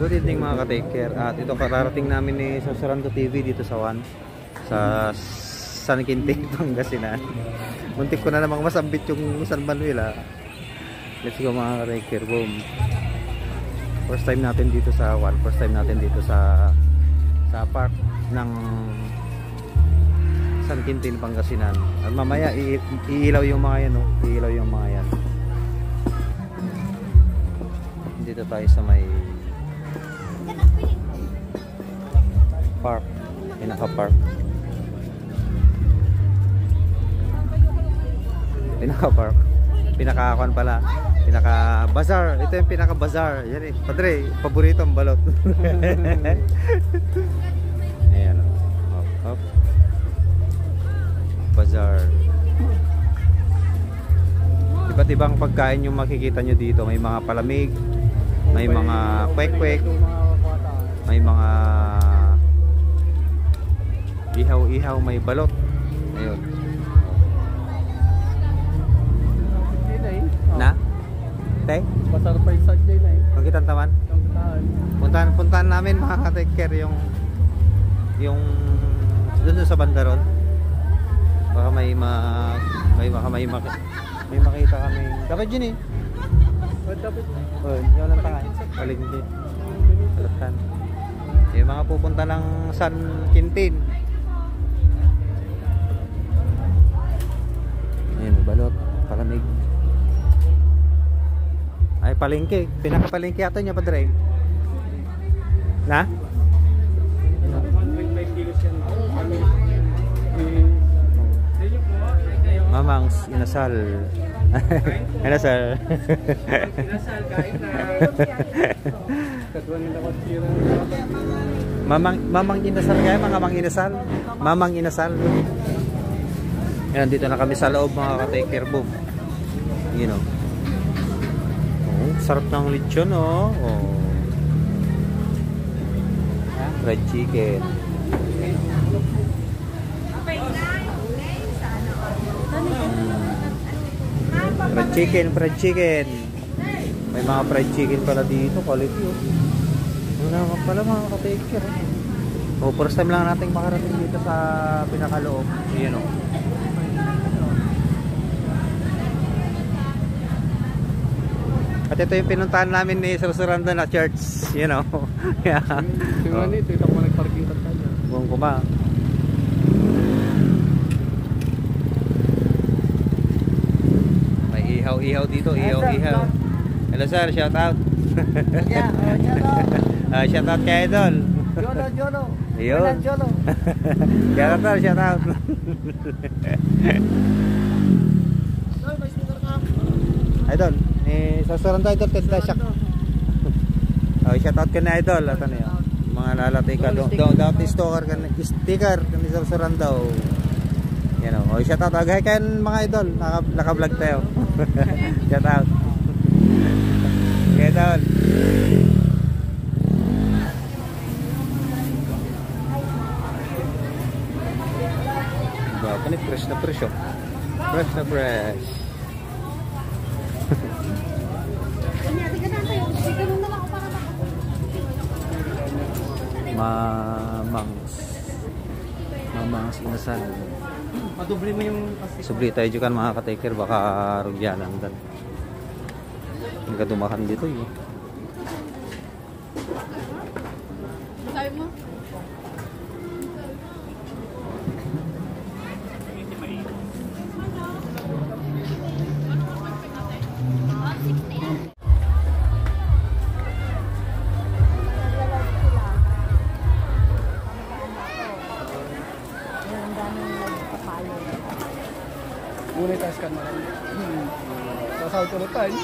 Good evening mga ka-take care. At ito kararating namin ni Sorsorando TV dito sa San Quintin, Pangasinan. Muntik ko na namang masambit yung San Manuel. Let's go mga ka-take care. Boom. First time natin dito sa First time natin dito sa park ng San Quintin, Pangasinan. At mamaya iilaw yung mga yan, iilaw yung mga yan. Dito tayo sa may park, pinaka-park, pinaka-kuan pala, pinaka-bazaar. Ito yung pinaka-bazaar. Yan padre, paborito ang balot. Ayan, hop. Bazaar. Iba't ibang pagkain yung makikita nyo dito. May mga palamig, may mga kwek-kwek, may mga ihaw-ihaw, may balot. Ayun. Na? Tay? Pasar pa isang day na eh. Pagkitan taman? Puntahan namin mga ka-take care yung doon sa bandaron. Baka may makita kami. Dapat yun eh. Dapat. Oh, yun lang tanga. Palingki. Balatan. Yung mga pupunta ng San Quintin. Ayun, balot, palamig. Ay, palengke. Pinaka-palengke ato niya, padre. Na? 1.5 kilos yan. Mamangs inasal. Inasal. Inasal, kain na. Katwa nila ko tira. Mamang inasal kaya, mga mamang inasal. Mamang inasal. Ayan, dito na kami sa loob mga ka-take care. Boom. You know. Oh, sarap ng lechon, oh. Fried chicken. Fried chicken. May mga fried chicken pala dito, quality oh. Ano naman pala mga ka-take care. Oh, first time lang nating makarating dito sa pinakaloob. Ayan oh. At ito yung pinuntahan namin ni Sorsorando na church, you know. Yeah. Tingnan nito, ito ko nagparking ka tayo. Buong kuma. Ihaw dito, ihaw. Hello sir, shout out. Shout out kay Idol. Jolo. Ayun. Jolo. Shout out. Idol, Sorsorando Idol tenta siya. Shout out kay Idol, ato niya. Mga lalatay ka daw sticker ni Sorsorando. Yan o. Shout out agay kayo mga idol. Naka-vlog tayo. Shout out. Okay, idol. Baka ni fresh na fresh oh. Fresh na fresh. Mamangs inasal. Madubli mo yung Subli tayo dyan mga ka-take care, baka rugyanan dan. Hindi ka dumakan dito eh. Sabi mo? Muna tayo scan mo lang. Sasawag ko na tayo.